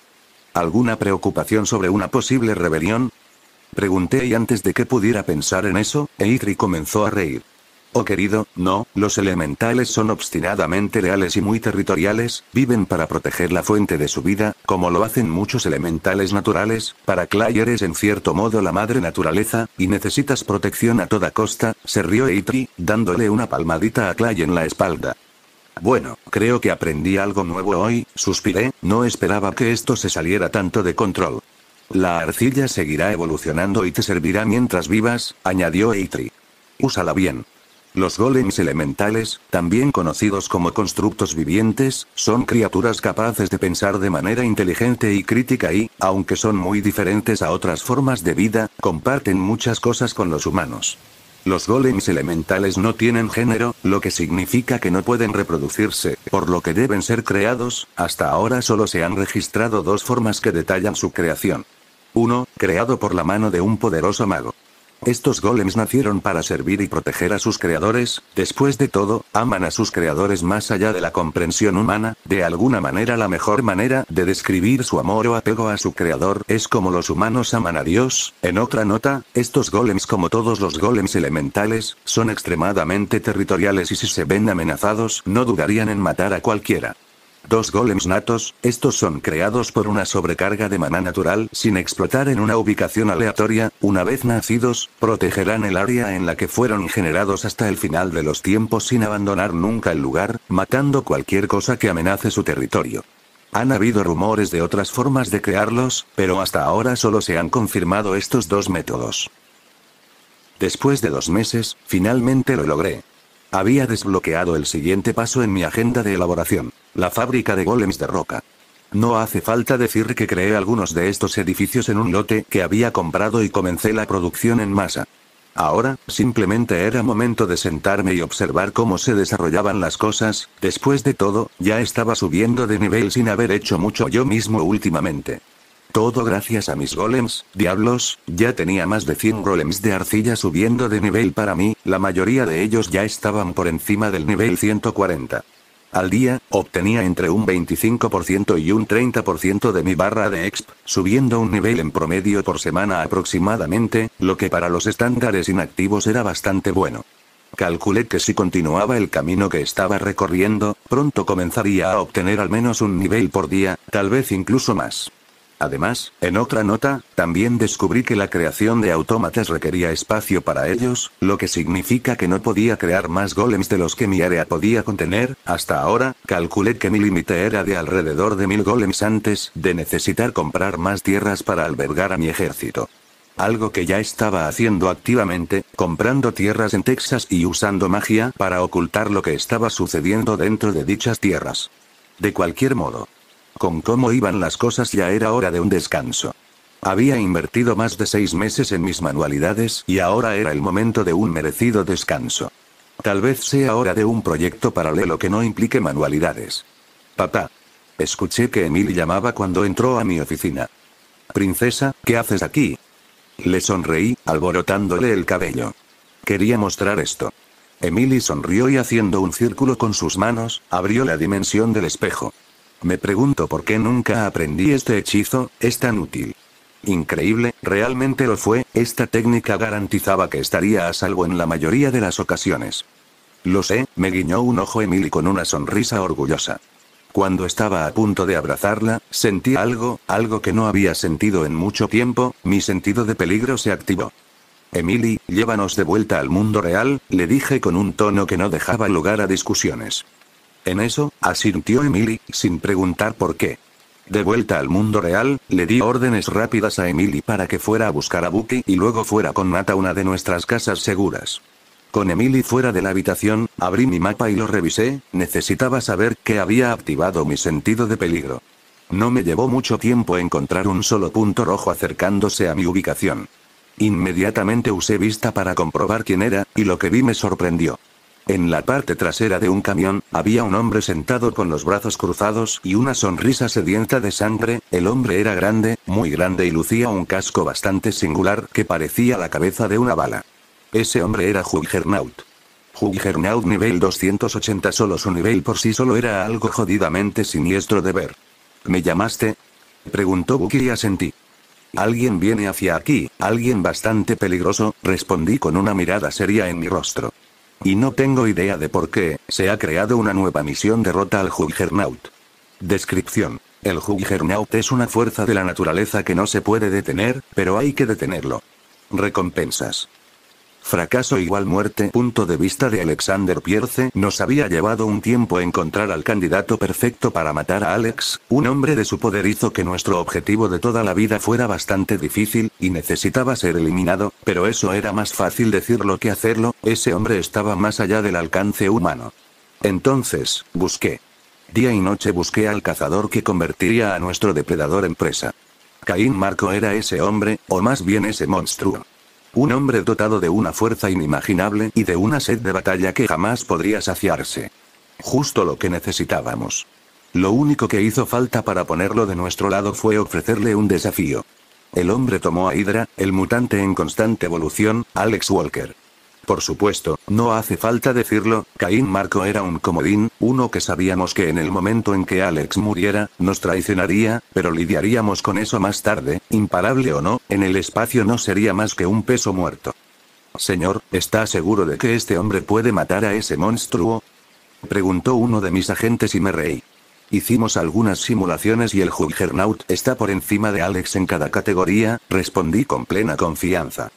¿Alguna preocupación sobre una posible rebelión? Pregunté y antes de que pudiera pensar en eso, Eitri comenzó a reír. Oh querido, no, los elementales son obstinadamente leales y muy territoriales, viven para proteger la fuente de su vida, como lo hacen muchos elementales naturales, para Clay eres en cierto modo la madre naturaleza, y necesitas protección a toda costa, se rió Eitri, dándole una palmadita a Clay en la espalda. Bueno, creo que aprendí algo nuevo hoy, suspiré, no esperaba que esto se saliera tanto de control. La arcilla seguirá evolucionando y te servirá mientras vivas, añadió Eitri. Úsala bien. Los golems elementales, también conocidos como constructos vivientes, son criaturas capaces de pensar de manera inteligente y crítica y, aunque son muy diferentes a otras formas de vida, comparten muchas cosas con los humanos. Los golems elementales no tienen género, lo que significa que no pueden reproducirse, por lo que deben ser creados. Hasta ahora solo se han registrado dos formas que detallan su creación. 1, creado por la mano de un poderoso mago. Estos golems nacieron para servir y proteger a sus creadores, después de todo, aman a sus creadores más allá de la comprensión humana, de alguna manera la mejor manera de describir su amor o apego a su creador es como los humanos aman a Dios. En otra nota, estos golems como todos los golems elementales, son extremadamente territoriales y si se ven amenazados no dudarían en matar a cualquiera. 2 golems natos, estos son creados por una sobrecarga de maná natural sin explotar en una ubicación aleatoria, una vez nacidos, protegerán el área en la que fueron generados hasta el final de los tiempos sin abandonar nunca el lugar, matando cualquier cosa que amenace su territorio. Han habido rumores de otras formas de crearlos, pero hasta ahora solo se han confirmado estos dos métodos. Después de 2 meses, finalmente lo logré. Había desbloqueado el siguiente paso en mi agenda de elaboración, la fábrica de golems de roca. No hace falta decir que creé algunos de estos edificios en un lote que había comprado y comencé la producción en masa. Ahora, simplemente era momento de sentarme y observar cómo se desarrollaban las cosas, después de todo, ya estaba subiendo de nivel sin haber hecho mucho yo mismo últimamente. Todo gracias a mis golems, diablos, ya tenía más de 100 golems de arcilla subiendo de nivel para mí, la mayoría de ellos ya estaban por encima del nivel 140. Al día, obtenía entre un 25% y un 30% de mi barra de exp, subiendo un nivel en promedio por semana aproximadamente, lo que para los estándares inactivos era bastante bueno. Calculé que si continuaba el camino que estaba recorriendo, pronto comenzaría a obtener al menos un nivel por día, tal vez incluso más. Además, en otra nota, también descubrí que la creación de autómatas requería espacio para ellos, lo que significa que no podía crear más golems de los que mi área podía contener. Hasta ahora, calculé que mi límite era de alrededor de 1000 golems antes de necesitar comprar más tierras para albergar a mi ejército. Algo que ya estaba haciendo activamente, comprando tierras en Texas y usando magia para ocultar lo que estaba sucediendo dentro de dichas tierras. De cualquier modo, con cómo iban las cosas ya era hora de un descanso. Había invertido más de 6 meses en mis manualidades y ahora era el momento de un merecido descanso. Tal vez sea hora de un proyecto paralelo que no implique manualidades. Papá. Escuché que Emily llamaba cuando entró a mi oficina. Princesa, ¿qué haces aquí? Le sonreí, alborotándole el cabello. Quería mostrar esto. Emily sonrió y haciendo un círculo con sus manos, abrió la dimensión del espejo. Me pregunto por qué nunca aprendí este hechizo, es tan útil. Increíble, realmente lo fue, esta técnica garantizaba que estaría a salvo en la mayoría de las ocasiones. Lo sé, me guiñó un ojo Emily con una sonrisa orgullosa. Cuando estaba a punto de abrazarla, sentí algo que no había sentido en mucho tiempo, mi sentido de peligro se activó. Emily, llévanos de vuelta al mundo real, le dije con un tono que no dejaba lugar a discusiones. En eso, asintió Emily, sin preguntar por qué. De vuelta al mundo real, le di órdenes rápidas a Emily para que fuera a buscar a Bucky y luego fuera con Nat a una de nuestras casas seguras. Con Emily fuera de la habitación, abrí mi mapa y lo revisé, necesitaba saber qué había activado mi sentido de peligro. No me llevó mucho tiempo encontrar un solo punto rojo acercándose a mi ubicación. Inmediatamente usé vista para comprobar quién era, y lo que vi me sorprendió. En la parte trasera de un camión, había un hombre sentado con los brazos cruzados y una sonrisa sedienta de sangre. El hombre era grande, muy grande y lucía un casco bastante singular que parecía la cabeza de una bala. Ese hombre era Juggernaut. Juggernaut nivel 280, solo su nivel por sí solo era algo jodidamente siniestro de ver. ¿Me llamaste? Preguntó Bucky y asentí. Alguien viene hacia aquí, alguien bastante peligroso, respondí con una mirada seria en mi rostro. Y no tengo idea de por qué, se ha creado una nueva misión derrota al Juggernaut. Descripción. El Juggernaut es una fuerza de la naturaleza que no se puede detener, pero hay que detenerlo. Recompensas. Fracaso igual muerte. Punto de vista de Alexander Pierce. Nos había llevado un tiempo encontrar al candidato perfecto para matar a Alex, un hombre de su poder hizo que nuestro objetivo de toda la vida fuera bastante difícil, y necesitaba ser eliminado, pero eso era más fácil decirlo que hacerlo, ese hombre estaba más allá del alcance humano. Entonces, busqué. Día y noche busqué al cazador que convertiría a nuestro depredador en presa. Caín Marco era ese hombre, o más bien ese monstruo. Un hombre dotado de una fuerza inimaginable y de una sed de batalla que jamás podría saciarse. Justo lo que necesitábamos. Lo único que hizo falta para ponerlo de nuestro lado fue ofrecerle un desafío. El hombre tomó a Hydra, el mutante en constante evolución, Alex Walker. Por supuesto, no hace falta decirlo, Caín Marco era un comodín, uno que sabíamos que en el momento en que Alex muriera, nos traicionaría, pero lidiaríamos con eso más tarde, imparable o no, en el espacio no sería más que un peso muerto. Señor, ¿está seguro de que este hombre puede matar a ese monstruo? Preguntó uno de mis agentes y me reí. Hicimos algunas simulaciones y el Juggernaut está por encima de Alex en cada categoría, respondí con plena confianza.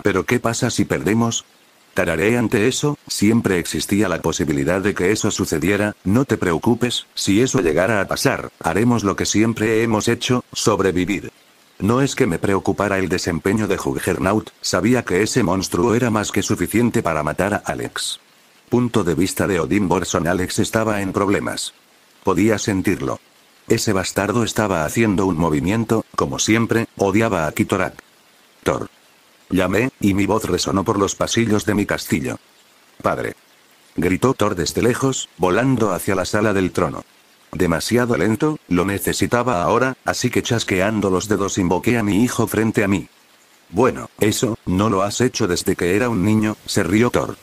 ¿Pero qué pasa si perdemos? Tararé ante eso, siempre existía la posibilidad de que eso sucediera, no te preocupes, si eso llegara a pasar, haremos lo que siempre hemos hecho, sobrevivir. No es que me preocupara el desempeño de Juggernaut, sabía que ese monstruo era más que suficiente para matar a Alex. Punto de vista de Odin Borson. Alex estaba en problemas. Podía sentirlo. Ese bastardo estaba haciendo un movimiento, como siempre, odiaba a Kitorak. Thor. Llamé, y mi voz resonó por los pasillos de mi castillo. Padre. Gritó Thor desde lejos, volando hacia la sala del trono. Demasiado lento, lo necesitaba ahora, así que chasqueando los dedos invoqué a mi hijo frente a mí. Bueno, eso, no lo has hecho desde que era un niño, se rió Thor.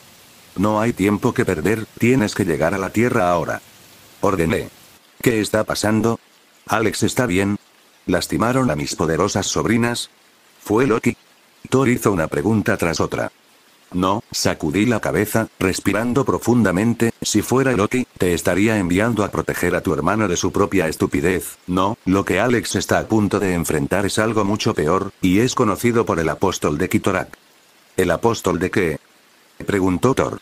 No hay tiempo que perder, tienes que llegar a la Tierra ahora. Ordené. ¿Qué está pasando? Alex está bien. ¿Lastimaron a mis poderosas sobrinas? ¿Fue Loki? Thor hizo una pregunta tras otra. No, sacudí la cabeza, respirando profundamente. Si fuera Loki, te estaría enviando a proteger a tu hermano de su propia estupidez. No, lo que Alex está a punto de enfrentar es algo mucho peor, y es conocido por el apóstol de Kitorak. ¿El apóstol de qué?, preguntó Thor.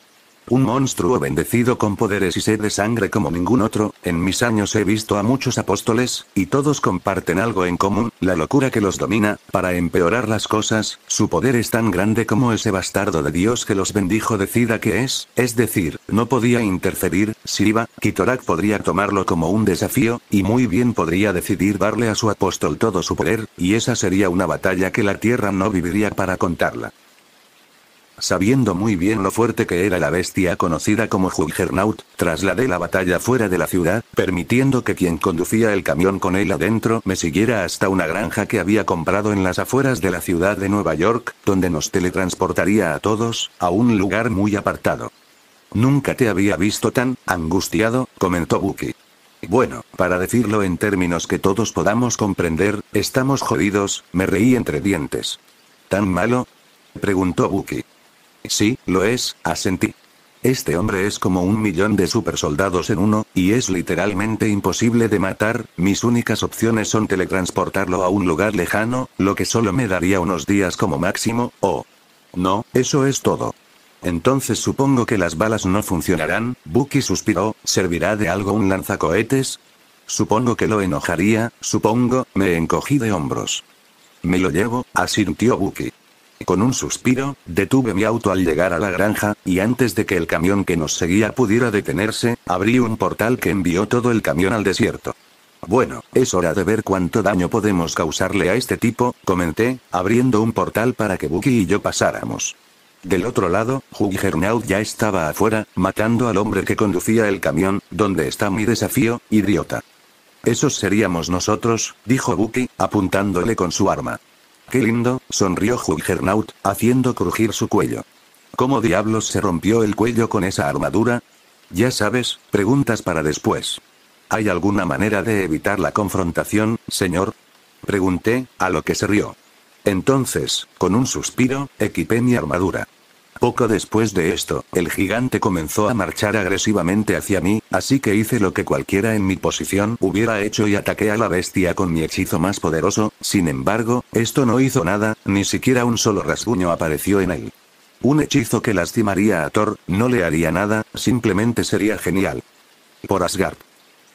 Un monstruo bendecido con poderes y sed de sangre como ningún otro. En mis años he visto a muchos apóstoles, y todos comparten algo en común, la locura que los domina. Para empeorar las cosas, su poder es tan grande como ese bastardo de Dios que los bendijo decida que es decir, no podía interferir. Si iba, Kitorak podría tomarlo como un desafío, y muy bien podría decidir darle a su apóstol todo su poder, y esa sería una batalla que la Tierra no viviría para contarla. Sabiendo muy bien lo fuerte que era la bestia conocida como Juggernaut, trasladé la batalla fuera de la ciudad, permitiendo que quien conducía el camión con él adentro me siguiera hasta una granja que había comprado en las afueras de la ciudad de Nueva York, donde nos teletransportaría a todos, a un lugar muy apartado. Nunca te había visto tan angustiado, comentó Bucky. Bueno, para decirlo en términos que todos podamos comprender, estamos jodidos, me reí entre dientes. ¿Tan malo?, preguntó Bucky. Sí, lo es, asentí. Este hombre es como 1.000.000 de supersoldados en uno, y es literalmente imposible de matar. Mis únicas opciones son teletransportarlo a un lugar lejano, lo que solo me daría unos días como máximo, o... No, eso es todo. Entonces supongo que las balas no funcionarán. Bucky suspiró. ¿Servirá de algo un lanzacohetes? Supongo que lo enojaría, supongo. Me encogí de hombros. Me lo llevo, asintió Bucky. Con un suspiro, detuve mi auto al llegar a la granja, y antes de que el camión que nos seguía pudiera detenerse, abrí un portal que envió todo el camión al desierto. Bueno, es hora de ver cuánto daño podemos causarle a este tipo, comenté, abriendo un portal para que Bucky y yo pasáramos. Del otro lado, Juggernaut ya estaba afuera, matando al hombre que conducía el camión. ¿Dónde está mi desafío, idiota? Esos seríamos nosotros, dijo Bucky, apuntándole con su arma. Qué lindo, sonrió Juggernaut, haciendo crujir su cuello. ¿Cómo diablos se rompió el cuello con esa armadura? Ya sabes, preguntas para después. ¿Hay alguna manera de evitar la confrontación, señor?, pregunté, a lo que se rió. Entonces, con un suspiro, equipé mi armadura. Poco después de esto, el gigante comenzó a marchar agresivamente hacia mí, así que hice lo que cualquiera en mi posición hubiera hecho y ataqué a la bestia con mi hechizo más poderoso. Sin embargo, esto no hizo nada, ni siquiera un solo rasguño apareció en él. Un hechizo que lastimaría a Thor, no le haría nada, simplemente sería genial. Por Asgard.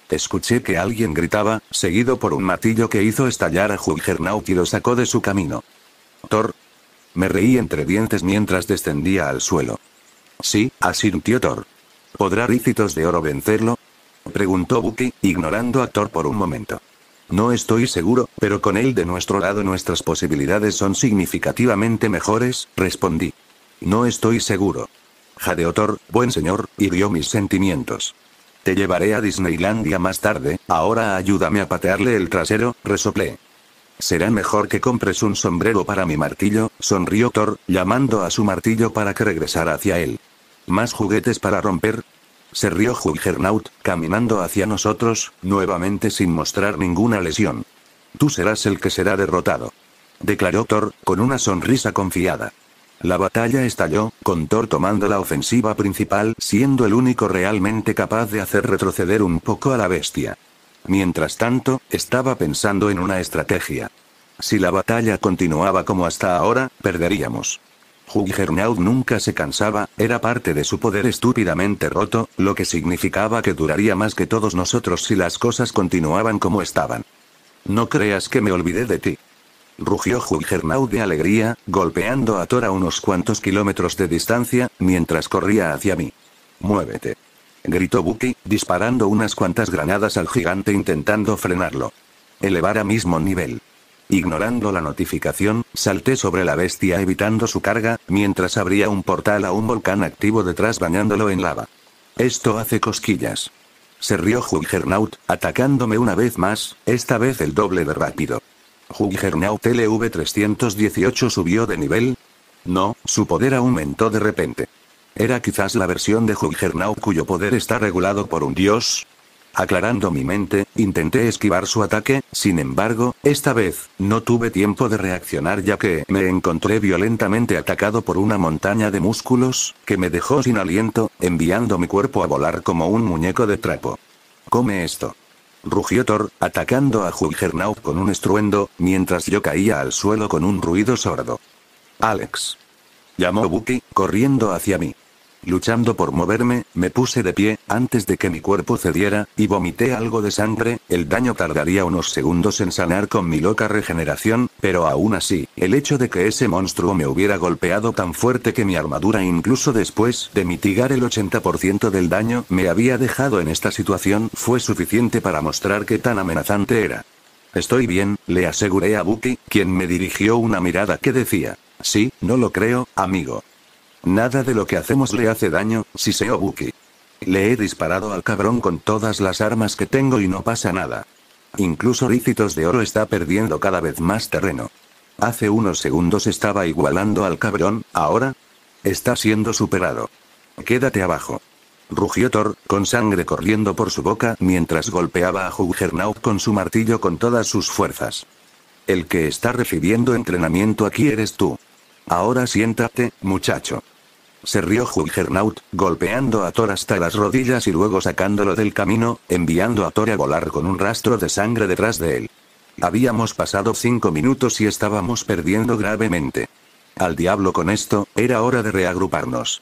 Escuché que alguien gritaba, seguido por un martillo que hizo estallar a Juggernaut y lo sacó de su camino. Thor. Me reí entre dientes mientras descendía al suelo. Sí, asintió Thor. ¿Podrá Ricitos de Oro vencerlo?, preguntó Bucky, ignorando a Thor por un momento. No estoy seguro, pero con él de nuestro lado nuestras posibilidades son significativamente mejores, respondí. No estoy seguro. Jadeó Thor. Buen señor, hirió mis sentimientos. Te llevaré a Disneylandia más tarde, ahora ayúdame a patearle el trasero, resoplé. Será mejor que compres un sombrero para mi martillo, sonrió Thor, llamando a su martillo para que regresara hacia él. ¿Más juguetes para romper?, se rió Juggernaut, caminando hacia nosotros, nuevamente sin mostrar ninguna lesión. Tú serás el que será derrotado, declaró Thor, con una sonrisa confiada. La batalla estalló, con Thor tomando la ofensiva principal, siendo el único realmente capaz de hacer retroceder un poco a la bestia. Mientras tanto, estaba pensando en una estrategia. Si la batalla continuaba como hasta ahora, perderíamos. Juggernaut nunca se cansaba, era parte de su poder estúpidamente roto, lo que significaba que duraría más que todos nosotros si las cosas continuaban como estaban. No creas que me olvidé de ti, rugió Juggernaut de alegría, golpeando a Thor a unos cuantos kilómetros de distancia, mientras corría hacia mí. Muévete, gritó Bucky, disparando unas cuantas granadas al gigante intentando frenarlo. Elevar a mismo nivel. Ignorando la notificación, salté sobre la bestia evitando su carga, mientras abría un portal a un volcán activo detrás bañándolo en lava. Esto hace cosquillas, se rió Juggernaut, atacándome una vez más, esta vez el doble de rápido. Juggernaut LV318 subió de nivel. No, su poder aumentó de repente. ¿Era quizás la versión de Juggernaut cuyo poder está regulado por un dios? Aclarando mi mente, intenté esquivar su ataque, sin embargo, esta vez, no tuve tiempo de reaccionar ya que me encontré violentamente atacado por una montaña de músculos, que me dejó sin aliento, enviando mi cuerpo a volar como un muñeco de trapo. «Come esto», rugió Thor, atacando a Juggernaut con un estruendo, mientras yo caía al suelo con un ruido sordo. «Alex», llamó Bucky, corriendo hacia mí. Luchando por moverme, me puse de pie, antes de que mi cuerpo cediera, y vomité algo de sangre. El daño tardaría unos segundos en sanar con mi loca regeneración, pero aún así, el hecho de que ese monstruo me hubiera golpeado tan fuerte que mi armadura incluso después de mitigar el 80% del daño me había dejado en esta situación fue suficiente para mostrar qué tan amenazante era. «Estoy bien», le aseguré a Bucky, quien me dirigió una mirada que decía: «Sí, no lo creo, amigo». «Nada de lo que hacemos le hace daño», siseó Bucky. «Le he disparado al cabrón con todas las armas que tengo y no pasa nada. Incluso Rícitos de Oro está perdiendo cada vez más terreno. Hace unos segundos estaba igualando al cabrón, ahora está siendo superado. Quédate abajo», rugió Thor, con sangre corriendo por su boca mientras golpeaba a Juggernaut con su martillo con todas sus fuerzas. «El que está recibiendo entrenamiento aquí eres tú. Ahora siéntate, muchacho», se rió Juggernaut, golpeando a Thor hasta las rodillas y luego sacándolo del camino, enviando a Thor a volar con un rastro de sangre detrás de él. Habíamos pasado 5 minutos y estábamos perdiendo gravemente. Al diablo con esto, era hora de reagruparnos.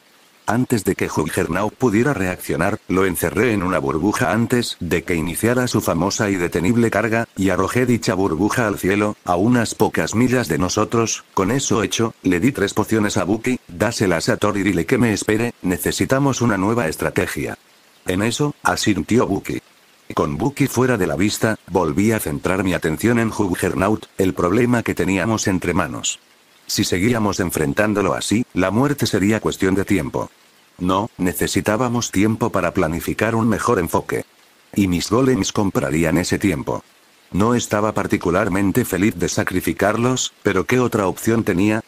Antes de que Juggernaut pudiera reaccionar, lo encerré en una burbuja antes de que iniciara su famosa y detenible carga, y arrojé dicha burbuja al cielo, a unas pocas millas de nosotros. Con eso hecho, le di 3 pociones a Bucky, dáselas a Thor y dile que me espere, necesitamos una nueva estrategia. En eso, asintió Bucky. Con Bucky fuera de la vista, volví a centrar mi atención en Juggernaut, el problema que teníamos entre manos. Si seguíamos enfrentándolo así, la muerte sería cuestión de tiempo. No, necesitábamos tiempo para planificar un mejor enfoque. Y mis golems comprarían ese tiempo. No estaba particularmente feliz de sacrificarlos, pero ¿qué otra opción tenía?